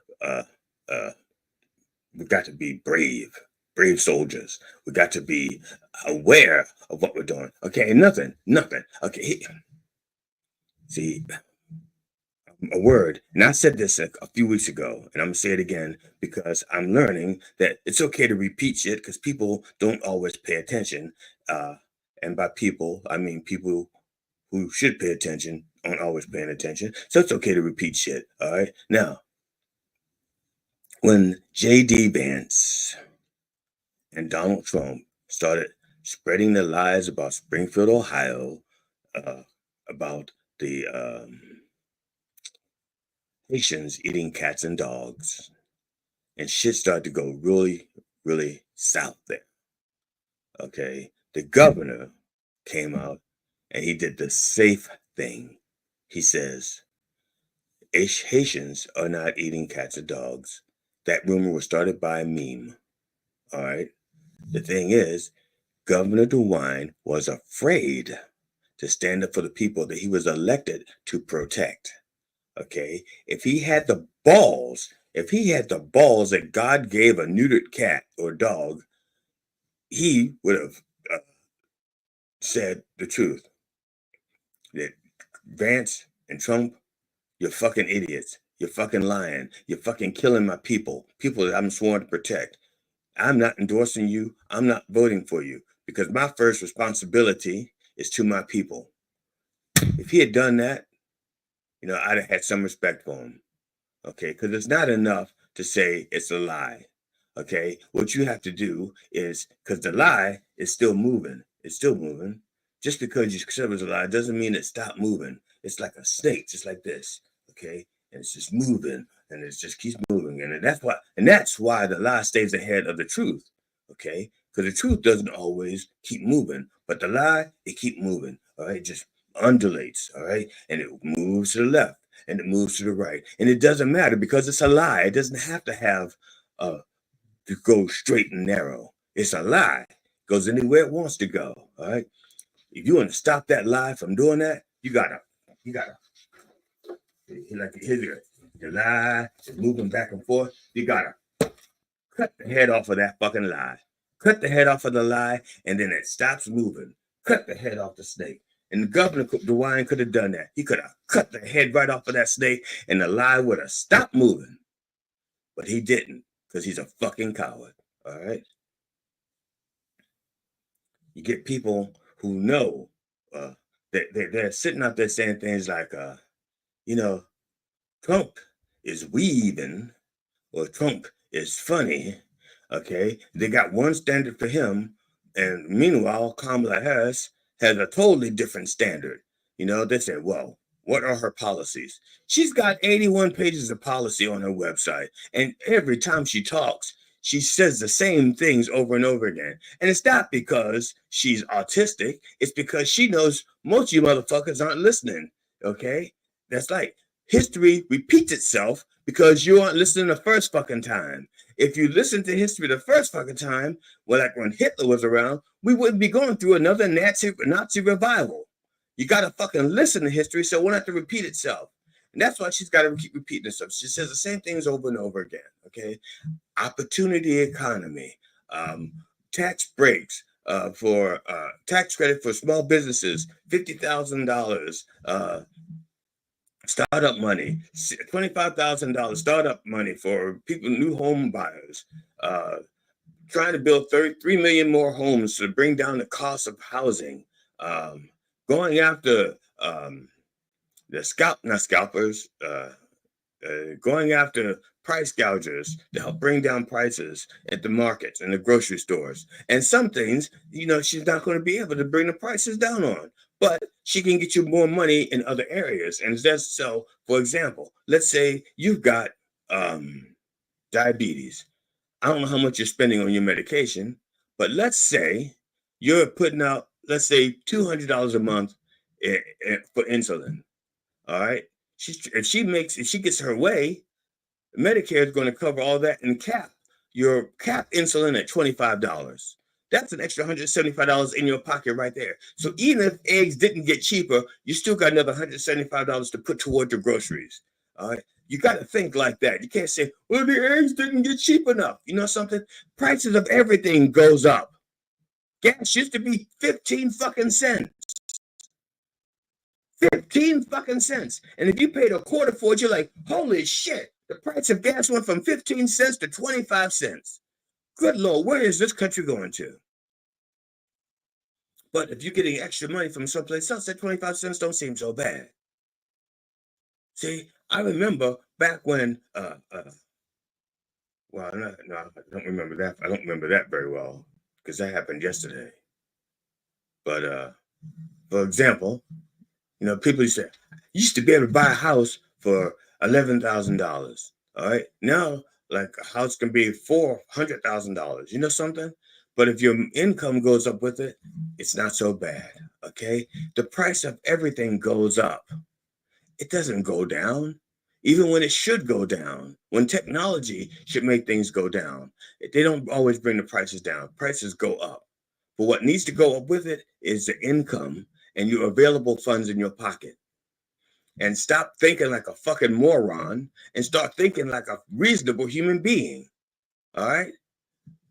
brave soldiers. We got to be aware of what we're doing. Okay, nothing. Okay, see, a word, and I said this a few weeks ago, and I'm gonna say it again because I'm learning that it's okay to repeat shit because people don't always pay attention. And by people, I mean people who should pay attention aren't always paying attention. So it's okay to repeat shit. All right. Now, when J.D. Vance and Donald Trump started spreading the lies about Springfield, Ohio, about the Haitians eating cats and dogs, and shit started to go really, really south there. Okay. The governor came out and he did the safe thing. He says, Haitians are not eating cats or dogs. That rumor was started by a meme. All right. The thing is, Governor DeWine was afraid to stand up for the people that he was elected to protect. Okay. If he had the balls that God gave a neutered cat or dog, he would have said the truth. That Vance and Trump, you're fucking idiots. You're fucking lying. You're fucking killing my people that I'm sworn to protect. I'm not endorsing you. I'm not voting for you because my first responsibility is to my people. If he had done that, you know, I'd have had some respect for him. Okay, because it's not enough to say it's a lie. Okay, what you have to do is, because the lie is still moving. It's still moving. Just because you said it was a lie doesn't mean it stopped moving. It's like a snake, just like this. Okay, and it's just moving, and it just keeps moving, and that's why the lie stays ahead of the truth. Okay, because the truth doesn't always keep moving, but the lie, it keep moving. All right, just undulates. All right, and it moves to the left, and it moves to the right, and it doesn't matter because it's a lie. It doesn't have to have to go straight and narrow. It's a lie. It goes anywhere it wants to go. All right. If you want to stop that lie from doing that, you gotta like here's the lie is moving back and forth. You gotta cut the head off of that fucking lie. Cut the head off of the lie, and then it stops moving. Cut the head off the snake. And the governor, DeWine, could have done that. He could have cut the head right off of that snake, and the lie would have stopped moving. But he didn't, because he's a fucking coward. All right. You get people who know they're sitting out there saying things like, you know, Trump is weaving or Trump is funny. Okay. They got one standard for him. And meanwhile, Kamala Harris has a totally different standard. You know, they say, well, what are her policies? She's got 81 pages of policy on her website. And every time she talks, she says the same things over and over again. And it's not because she's autistic. It's because she knows most of you motherfuckers aren't listening, okay? That's like history repeats itself because you aren't listening the first fucking time. If you listen to history the first fucking time, well, like when Hitler was around, we wouldn't be going through another Nazi revival. You got to fucking listen to history so it won't have to repeat itself. And that's why she's got to keep repeating herself. She says the same things over and over again, okay? Opportunity economy, tax breaks for tax credit for small businesses, $50,000, startup money, $25,000 startup money for people, new home buyers, trying to build 33 million more homes to bring down the cost of housing, going after going after price gougers to help bring down prices at the markets and the grocery stores. And some things, she's not going to be able to bring the prices down on, but she can get you more money in other areas. And that's so, for example, let's say you've got diabetes. I don't know how much you're spending on your medication, but let's say you're putting out, let's say $200 a month for insulin. All right. If she gets her way, Medicare is going to cover all that and cap insulin at $25. That's an extra $175 in your pocket right there. So even if eggs didn't get cheaper, you still got another $175 to put toward your groceries. All right. You got to think like that. You can't say, well, the eggs didn't get cheap enough. You know something? Prices of everything goes up. Gas used to be 15 fucking cents. 15 fucking cents. And if you paid a quarter for it, you're like, holy shit, the price of gas went from 15 cents to 25 cents. Good Lord, where is this country going to? But if you're getting extra money from someplace else, that 25 cents don't seem so bad. See, I remember back when, I don't remember that. I don't remember that very well because that happened yesterday. But for example, people used to be able to buy a house for $11,000. All right. Now, like a house can be $400,000. You know something? But if your income goes up with it, it's not so bad. Okay. The price of everything goes up. It doesn't go down, even when it should go down. When technology should make things go down, they don't always bring the prices down. Prices go up. But what needs to go up with it is the income and your available funds in your pocket. And stop thinking like a fucking moron and start thinking like a reasonable human being. All right?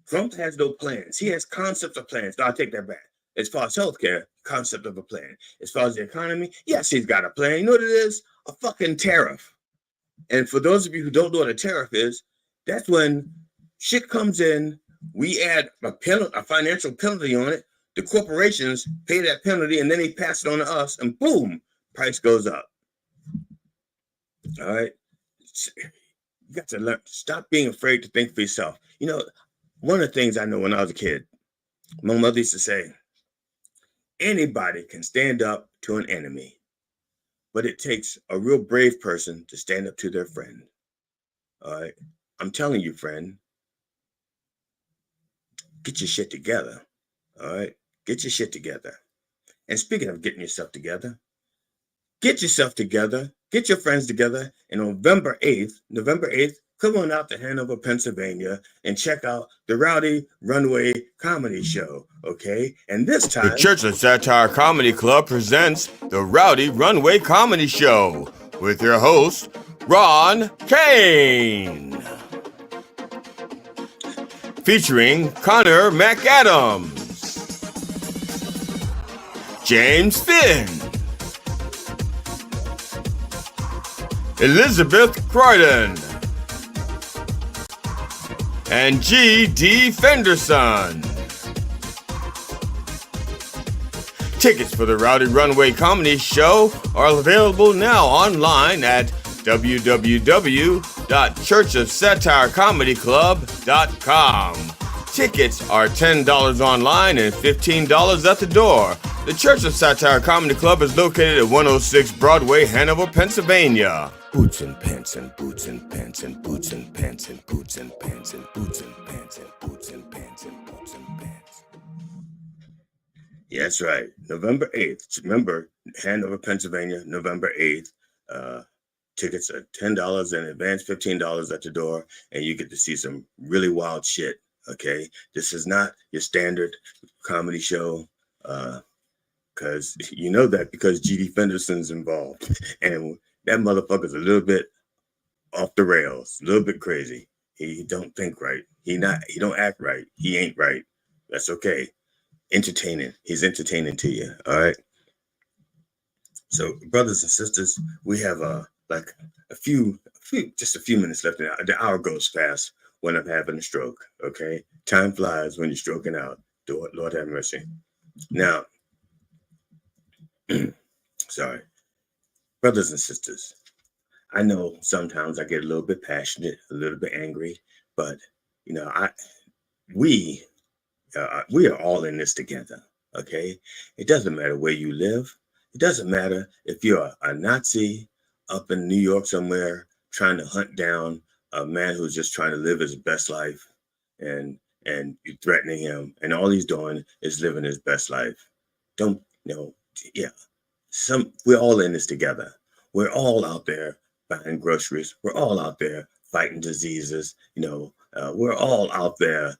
Trump has no plans. He has concepts of plans. No, I'll take that back. As far as healthcare, concept of a plan. As far as the economy, yes, he's got a plan. You know what it is? A fucking tariff. And for those of you who don't know what a tariff is, that's when shit comes in, we add a financial penalty on it, the corporations pay that penalty, and then they pass it on to us, and boom, price goes up. All right? You got to learn. Stop being afraid to think for yourself. One of the things I know when I was a kid, my mother used to say, anybody can stand up to an enemy, but it takes a real brave person to stand up to their friend. All right? I'm telling you, friend, get your shit together. All right? Get your shit together. And speaking of getting yourself together, get yourself together, get your friends together, and November 8th, come on out to Hanover, Pennsylvania, and check out the Rowdy Runway Comedy Show, okay? And this time, The Church of Satire Comedy Club presents the Rowdy Runway Comedy Show with your host, Ron Kane. Featuring Connor McAdams, James Finn, Elizabeth Croydon, and G.D. Fenderson. Tickets for the Rowdy Runway Comedy Show are available now online at www.churchofsatirecomedyclub.com. Tickets are $10 online and $15 at the door. The Church of Satire Comedy Club is located at 106 Broadway, Hanover, Pennsylvania. Boots and pants and boots and pants and boots and pants and boots and pants and boots and pants and boots and pants and boots and pants. Yeah, that's right. November 8th. Remember, Hanover, Pennsylvania, November 8th. Tickets are $10 in advance, $15 at the door, and you get to see some really wild shit. Okay, this is not your standard comedy show, because you know that because G.D. Fenderson's involved, and that motherfucker's a little bit off the rails, a little bit crazy. He don't think right. He don't act right. He ain't right. That's okay. Entertaining. He's entertaining to you. All right. So, brothers and sisters, we have just a few minutes left. The hour goes fast when I'm having a stroke. Okay, time flies when you're stroking out. Lord have mercy. Now, sorry, brothers and sisters. I know sometimes I get a little bit passionate, a little bit angry, but you know, we are all in this together. Okay, it doesn't matter where you live. It doesn't matter if you're a Nazi up in New York somewhere trying to hunt down a man who's just trying to live his best life, and you're threatening him, and all he's doing is living his best life. Don't, you know, yeah. We're all in this together. We're all out there buying groceries. We're all out there fighting diseases. You know, we're all out there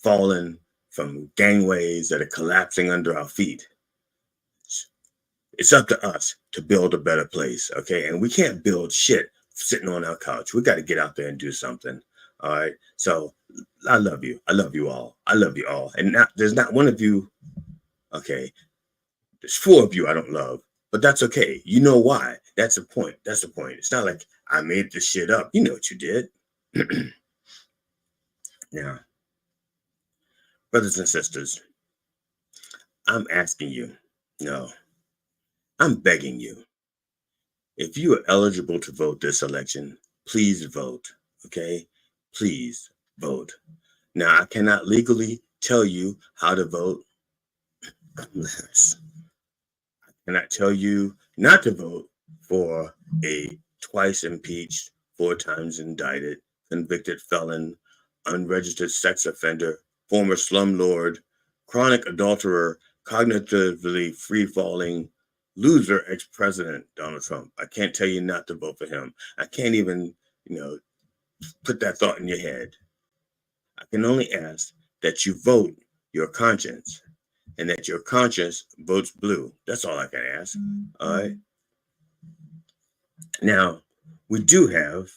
falling from gangways that are collapsing under our feet. It's up to us to build a better place, okay? And we can't build shit sitting on our couch. We got to get out there and do something, all right? So I love you. I love you all. I love you all. And there's not one of you, okay? There's 4 of you I don't love, but that's okay. You know why? That's the point. That's the point. It's not like I made this shit up. You know what you did. Now, brothers and sisters, I'm asking you, no, I'm begging you, if you are eligible to vote this election, please vote, okay? Please vote. Now, I cannot legally tell you how to vote unless I cannot tell you not to vote for a twice impeached, 4 times indicted, convicted felon, unregistered sex offender, former slumlord, chronic adulterer, cognitively free-falling, loser ex-president Donald Trump. I can't tell you not to vote for him. I can't even, put that thought in your head. I can only ask that you vote your conscience and that your conscience votes blue. That's all I can ask. All right. Now, we do have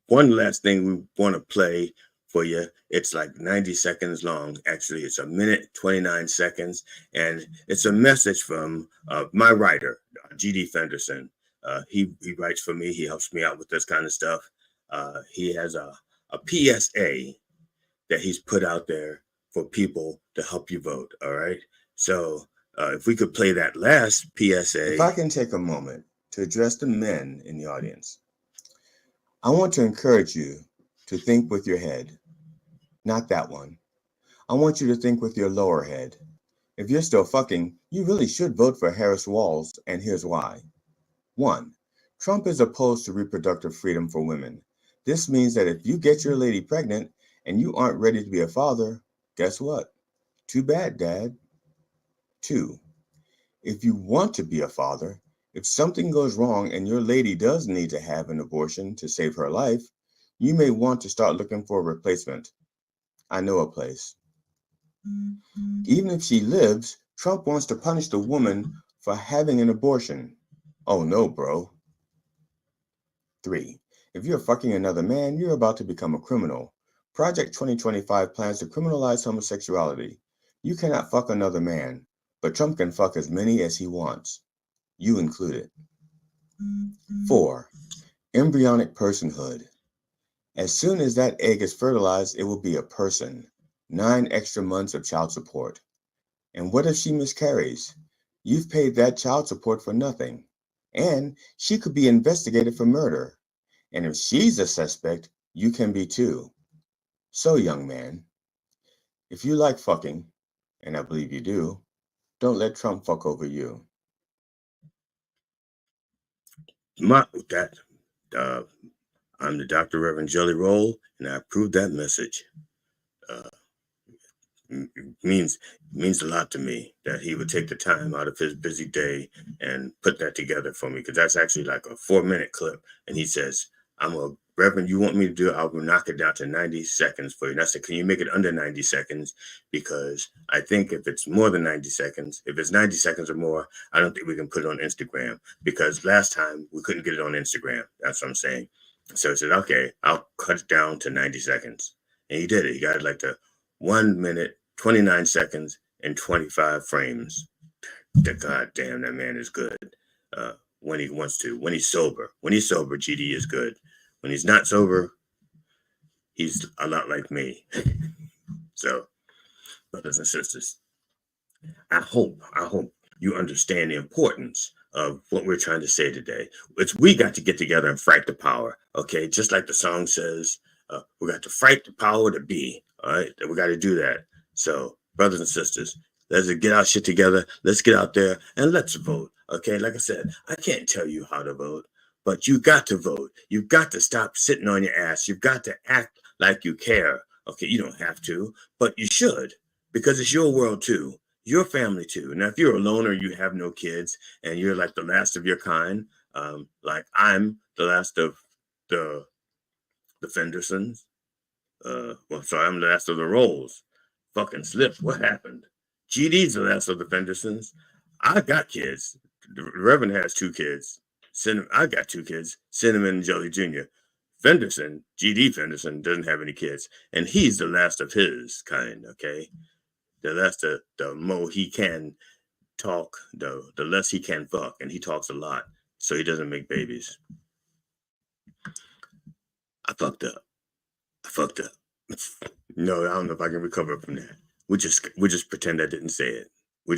one last thing we want to play for you. It's like 90 seconds long. Actually, it's 1 minute, 29 seconds. And it's a message from my writer, G.D. Fenderson. He writes for me. He helps me out with this kind of stuff. He has a PSA that he's put out there for people to help you vote. All right. So if we could play that last PSA. If I can take a moment to address the men in the audience, I want to encourage you to think with your head, not that one. I want you to think with your lower head. If you're still fucking, you really should vote for Harris Walls, and here's why. 1, Trump is opposed to reproductive freedom for women. This means that if you get your lady pregnant and you aren't ready to be a father, guess what? Too bad, Dad. 2, if you want to be a father, if something goes wrong and your lady does need to have an abortion to save her life, you may want to start looking for a replacement. I know a place. Even if she lives, Trump wants to punish the woman for having an abortion. Oh no, bro. 3, if you're fucking another man, you're about to become a criminal. Project 2025 plans to criminalize homosexuality. You cannot fuck another man, but Trump can fuck as many as he wants. You included. 4, embryonic personhood. As soon as that egg is fertilized, it will be a person. 9 extra months of child support. And what if she miscarries? You've paid that child support for nothing. And she could be investigated for murder. And if she's a suspect, you can be too. So, young man, if you like fucking, and I believe you do, don't let Trump fuck over you. I'm the Dr. Reverend Jelly Rolle, and I approve that message. Means a lot to me that he would take the time out of his busy day and put that together for me, because that's actually like a 4-minute clip. And he says, Reverend, you want me to do it? I will knock it down to 90 seconds for you. And I said, can you make it under 90 seconds? Because I think if it's more than 90 seconds, if it's 90 seconds or more, I don't think we can put it on Instagram, because last time we couldn't get it on Instagram. That's what I'm saying. So I said, okay, I'll cut it down to 90 seconds. And he did it. He got it like to 1 minute, 29 seconds, and 25 frames. God damn, that man is good. When he wants to, when he's sober. When he's sober, GD is good. When he's not sober, he's a lot like me. So, brothers and sisters, I hope you understand the importance of what we're trying to say today. We got to get together and fight the power, okay? Just like the song says, we got to fight the power to be, all right? We got to do that. So, brothers and sisters, let's get our shit together. Let's get out there and let's vote, okay? Like I said, I can't tell you how to vote, but you got to vote. You've got to stop sitting on your ass. You've got to act like you care, okay? You don't have to, but you should, because it's your world too. Your family too. Now, if you're a loner, you have no kids, and you're like the last of your kind, like I'm the last of the Fendersons. I'm the last of the Rolls. Fucking slipped. What happened? GD's the last of the Fendersons. I got kids. The Reverend has 2 kids. I got 2 kids. Cinnamon and Jelly Jr. Fenderson, GD Fenderson, doesn't have any kids, and he's the last of his kind. Okay. The more he can talk, the less he can fuck, and he talks a lot, so he doesn't make babies. I fucked up. No, I don't know if I can recover from that. We just pretend I didn't say it. We're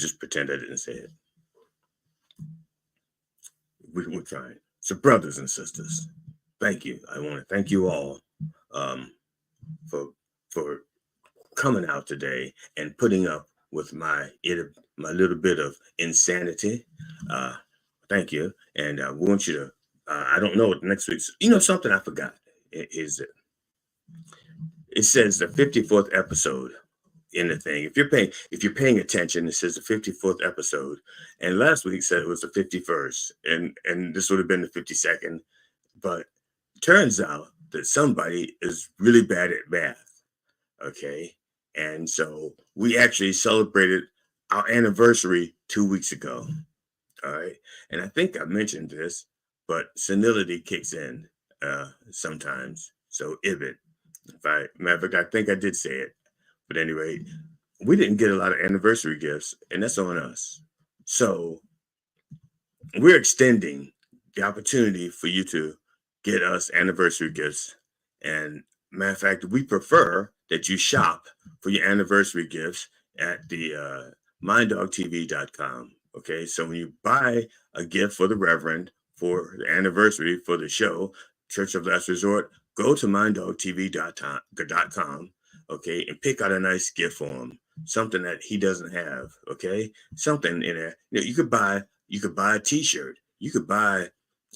trying. So, brothers and sisters, thank you. I want to thank you all for coming out today and putting up with my little bit of insanity. Thank you. And we want you to, I don't know what next week's, something I forgot is it says the 54th episode in the thing. If you're paying attention, it says the 54th episode. And last week said it was the 51st. And this would have been the 52nd. But turns out that somebody is really bad at math. Okay. And so we actually celebrated our anniversary 2 weeks ago. All right. And I think I mentioned this, but senility kicks in sometimes. So matter of fact, I think I did say it. But anyway, we didn't get a lot of anniversary gifts, and that's on us. So we're extending the opportunity for you to get us anniversary gifts. And matter of fact, we prefer that you shop for your anniversary gifts at the minddogtv.com. Okay, so when you buy a gift for the Reverend for the anniversary for the show, Church of Last Resort, go to minddogtv.com, okay, and pick out a nice gift for him, something that he doesn't have, okay, something in there. You could buy a T-shirt, you could buy,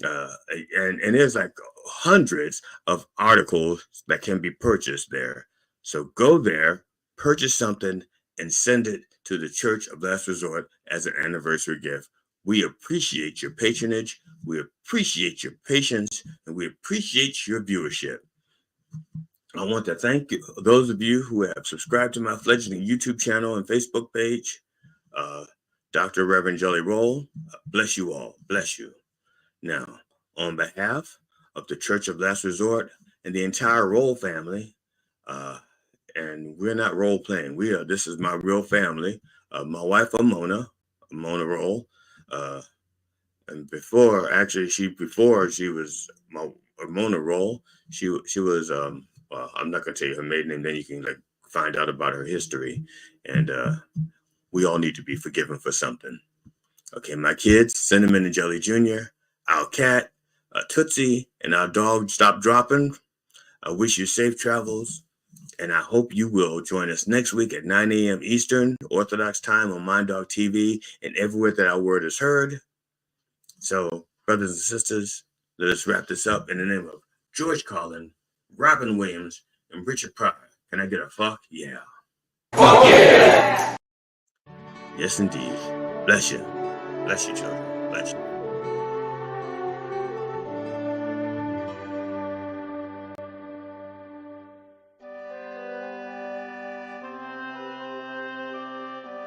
and there's like hundreds of articles that can be purchased there. So go there, purchase something, and send it to the Church of Last Resort as an anniversary gift. We appreciate your patronage, we appreciate your patience, and we appreciate your viewership. I want to thank those of you who have subscribed to my fledgling YouTube channel and Facebook page. Dr. Reverend Jelly Rolle, bless you all, bless you. Now, on behalf of the Church of Last Resort and the entire Rolle family, and we're not role playing. This is my real family. My wife, Mona Rolle, and before she was Mona Rolle, she was well, I'm not gonna tell you her maiden name. Then you can find out about her history, and we all need to be forgiven for something. Okay, my kids, Cinnamon and Jelly Jr., our cat, Tootsie, and our dog, Stop Dropping. I wish you safe travels, and I hope you will join us next week at 9 a.m. Eastern Orthodox time on Mind Dog TV and everywhere that our word is heard. So, brothers and sisters, let us wrap this up in the name of George Carlin, Robin Williams, and Richard Pryor. Can I get a fuck? Yeah. Fuck yeah! Yes, indeed. Bless you. Bless you, children. Bless you.